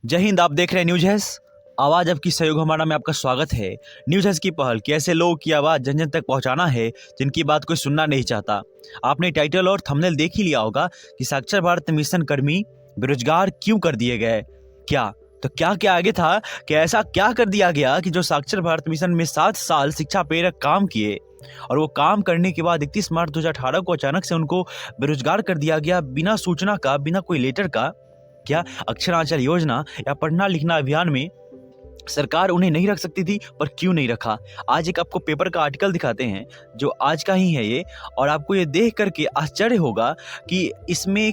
जय हिंद। आप देख रहे हैं न्यूज हैस, आवाज आपकी सहयोग हमारा में आपका स्वागत है। न्यूज हैस की पहल कि ऐसे लोगों की आवाज जन जन तक पहुंचाना है जिनकी बात कोई सुनना नहीं चाहता। आपने टाइटल और थंबनेल देख ही लिया होगा कि साक्षर भारत मिशन कर्मी बेरोजगार क्यों कर दिए गए। क्या क्या आगे था कि ऐसा क्या कर दिया गया कि जो साक्षर भारत मिशन में 7 साल शिक्षा प्रेरक काम किए और वो काम करने के बाद 31 मार्च 2018 को अचानक से उनको बेरोजगार कर दिया गया, बिना सूचना का, बिना कोई लेटर का। क्या अक्षरांचल योजना या पढ़ना लिखना अभियान में सरकार उन्हें नहीं रख सकती थी, पर क्यों नहीं रखा? आज एक आपको पेपर का आर्टिकल दिखाते हैं जो आज का ही है ये, और आपको ये देख करके आश्चर्य होगा कि इसमें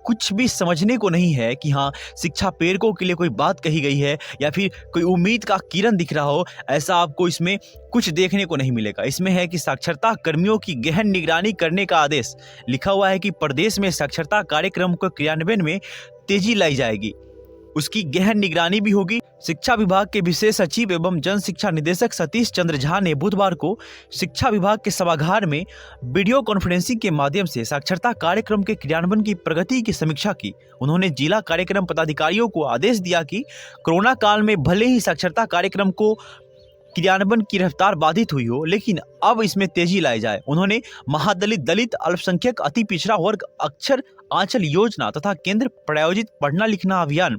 कुछ भी समझने को नहीं है कि हाँ, शिक्षा प्रेरकों के लिए कोई बात कही गई है या फिर कोई उम्मीद का किरण दिख रहा हो, ऐसा आपको इसमें कुछ देखने को नहीं मिलेगा। इसमें है कि साक्षरता कर्मियों की गहन निगरानी करने का आदेश। लिखा हुआ है कि प्रदेश में साक्षरता कार्यक्रम को क्रियान्वयन में तेजी लाई जाएगी, उसकी गहन निगरानी भी होगी। शिक्षा विभाग के विशेष सचिव एवं जन शिक्षा निदेशक सतीश चंद्र झा ने बुधवार को शिक्षा विभाग के सभागार में वीडियो कॉन्फ्रेंसिंग के माध्यम से साक्षरता कार्यक्रम के क्रियान्वयन की प्रगति की समीक्षा की। उन्होंने जिला कार्यक्रम पदाधिकारियों को आदेश दिया कि कोरोना काल में भले ही साक्षरता कार्यक्रम को क्रियान्वयन की रफ्तार बाधित हुई हो, लेकिन अब इसमें तेजी लाई जाए। उन्होंने महादलित, दलित, अल्पसंख्यक, अति पिछड़ा वर्ग अक्षर आंचल योजना तथा केंद्र प्रायोजित पढ़ना लिखना अभियान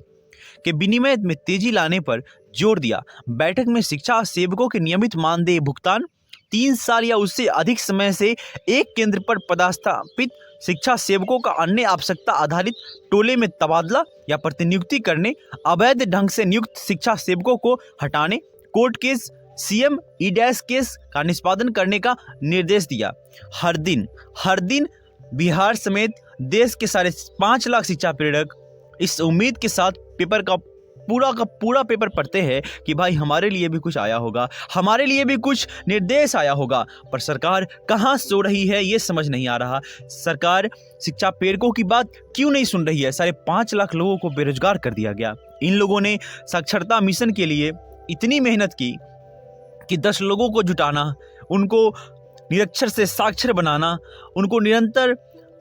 के विनिमय में तेजी लाने पर जोर दिया। बैठक में शिक्षा सेवकों के नियमित मानदेय भुगतान, 3 साल या उससे अधिक समय से एक केंद्र पर पदस्थापित शिक्षा सेवकों का अन्य आवश्यकता आधारित टोले में तबादला या प्रतिनियुक्ति करने, अवैध ढंग से नियुक्त शिक्षा सेवकों को हटाने, कोर्ट केस, सीएम ई-डैश केस का निष्पादन करने का निर्देश दिया। हर दिन बिहार समेत देश के 5.5 लाख शिक्षा प्रेरक इस उम्मीद के साथ पेपर का पूरा पेपर पढ़ते हैं कि भाई हमारे लिए भी कुछ आया होगा, हमारे लिए भी कुछ निर्देश आया होगा, पर सरकार कहाँ सो रही है ये समझ नहीं आ रहा। सरकार शिक्षा प्रेरकों की बात क्यों नहीं सुन रही है? 5.5 लाख लोगों को बेरोजगार कर दिया गया। इन लोगों ने साक्षरता मिशन के लिए इतनी मेहनत की कि 10 लोगों को जुटाना, उनको निरक्षर से साक्षर बनाना, उनको निरंतर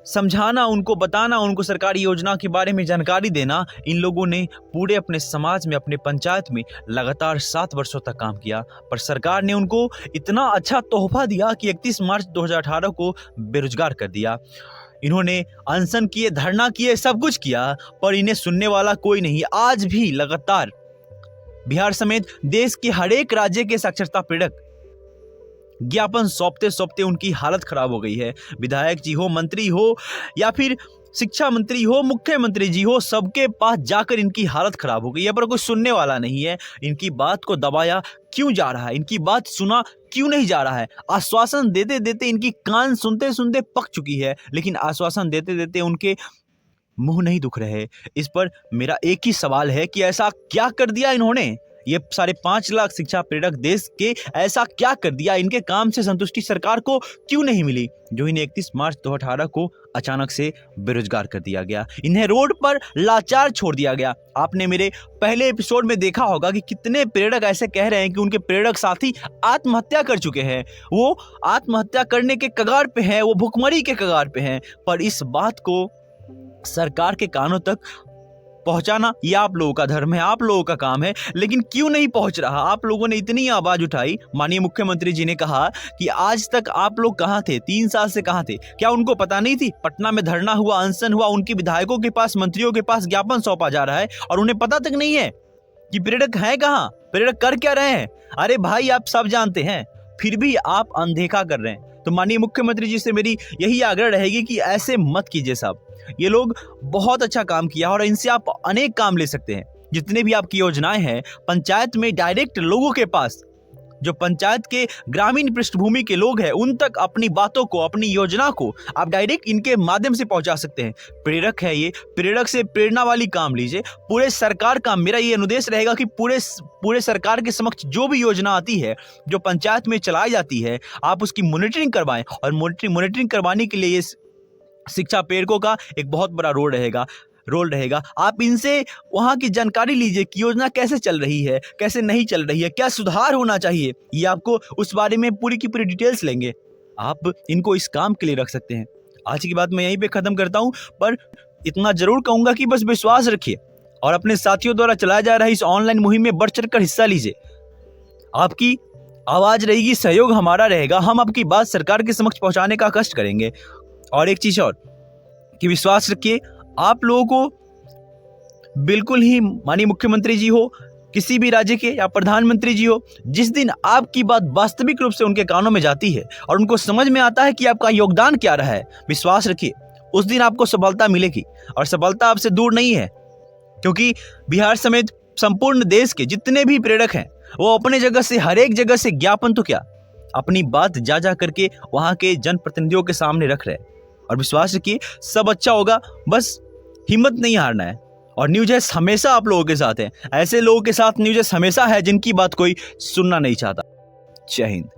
समझाना, उनको बताना, उनको सरकारी योजना के बारे में जानकारी देना। इन लोगों ने पूरे अपने समाज में, अपने पंचायत में लगातार 7 वर्षों तक काम किया, पर सरकार ने उनको इतना अच्छा तोहफा दिया कि 31 मार्च 2018 को बेरोजगार कर दिया। इन्होंने अनशन किए, धरना किए, सब कुछ किया, पर इन्हें सुनने वाला कोई नहीं। आज भी लगातार बिहार समेत देश के हर एक राज्य के साक्षरता प्रेरक ज्ञापन सौंपते सौंपते उनकी हालत खराब हो गई है। विधायक जी हो, मंत्री हो या फिर शिक्षा मंत्री हो, मुख्यमंत्री जी हो, सबके पास जाकर इनकी हालत खराब हो गई है, पर कोई सुनने वाला नहीं है। इनकी बात को दबाया क्यों जा रहा है? इनकी बात सुना क्यों नहीं जा रहा है? आश्वासन देते देते इनकी कान सुनते सुनते पक चुकी है, लेकिन आश्वासन देते देते उनके मुंह नहीं दुख रहे। इस पर मेरा एक ही सवाल है कि ऐसा क्या कर दिया इन्होंने? ये 5.5 लाख शिक्षा प्रेरक देश के ऐसा क्या कर दिया? इनके काम से संतुष्टि सरकार को क्यों नहीं मिली जो इन्हें 31 मार्च 2018 को अचानक से बेरोजगार कर दिया गया? इन्हें रोड पर लाचार छोड़ दिया गया। आपने मेरे पहले एपिसोड में देखा होगा कि कितने प्रेरक ऐसे कह रहे हैं कि उनके प्रेरक साथी आत्महत्या कर चुके हैं, वो आत्महत्या करने के कगार पे हैं, वो भुखमरी के कगार पे हैं। पर इस बात को सरकार के कानों तक पहुंचाना ये आप लोगों का धर्म है, आप लोगों का काम है, लेकिन क्यों नहीं पहुंच रहा? आप लोगों ने इतनी आवाज उठाई। माननीय मुख्यमंत्री जी ने कहा कि आज तक आप लोग कहां थे? 3 साल से कहां थे? क्या उनको पता नहीं थी? पटना में धरना हुआ, अनशन हुआ, उनके विधायकों के पास, मंत्रियों के पास ज्ञापन सौंपा जा रहा है और उन्हें पता तक नहीं है कि प्रेरक है कहां, प्रेरक कर क्या रहे हैं? अरे भाई, आप सब जानते हैं, फिर भी आप अनदेखा कर रहे हैं। तो माननीय मुख्यमंत्री जी से मेरी यही आग्रह रहेगी कि ऐसे मत कीजिए साहब। ये लोग बहुत अच्छा काम किया और इनसे आप अनेक काम ले सकते हैं। जितने भी आपकी योजनाएं हैं, पंचायत में डायरेक्ट लोगों के पास, जो पंचायत के ग्रामीण पृष्ठभूमि के लोग हैं, उन तक अपनी बातों को, अपनी योजना को आप डायरेक्ट इनके माध्यम से पहुंचा सकते हैं। प्रेरक है ये, प्रेरक से प्रेरणा वाली काम लीजिए। पूरे सरकार का मेरा ये अनुदेश रहेगा कि पूरे सरकार के समक्ष जो भी योजना आती है, जो पंचायत में चलाई जाती है, आप उसकी मॉनिटरिंग करवाएं। और मॉनिटरिंग करवाने के लिए ये शिक्षा प्रेरकों का एक बहुत बड़ा रोल रहेगा। आप इनसे वहां की जानकारी लीजिए कि योजना कैसे चल रही है, कैसे नहीं चल रही है, क्या सुधार होना चाहिए। ये आपको उस बारे में पूरी की पूरी डिटेल्स लेंगे। आप इनको इस काम के लिए रख सकते हैं। आज की बात मैं यहीं पे खत्म करता हूं, पर इतना जरूर कहूंगा कि बस विश्वास रखिए, और अपने साथियों द्वारा चलाया जा रहा इस ऑनलाइन मुहिम में बढ़ चढ़कर हिस्सा लीजिए। आपकी आवाज रहेगी, सहयोग हमारा रहेगा। हम आपकी बात सरकार के समक्ष पहुंचाने का कष्ट करेंगे। और एक चीज और कि विश्वास रखिए, आप लोगों को बिल्कुल ही, माननीय मुख्यमंत्री जी हो, किसी भी राज्य के या प्रधानमंत्री जी हो, जिस दिन आपकी बात वास्तविक रूप से उनके कानों में जाती है और उनको समझ में आता है कि आपका योगदान क्या रहा है, विश्वास रखिए उस दिन आपको सफलता मिलेगी। और सफलता आपसे दूर नहीं है, क्योंकि बिहार समेत संपूर्ण देश के जितने भी प्रेरक हैं वो अपने जगह से, हर एक जगह से ज्ञापन तो क्या, अपनी बात जा करके वहां के जनप्रतिनिधियों के सामने रख रहे हैं। और विश्वास रखिए सब अच्छा होगा, बस हिम्मत नहीं हारना है। और न्यूज एस हमेशा आप लोगों के साथ है। ऐसे लोगों के साथ न्यूज एस हमेशा है जिनकी बात कोई सुनना नहीं चाहता। जय हिंद।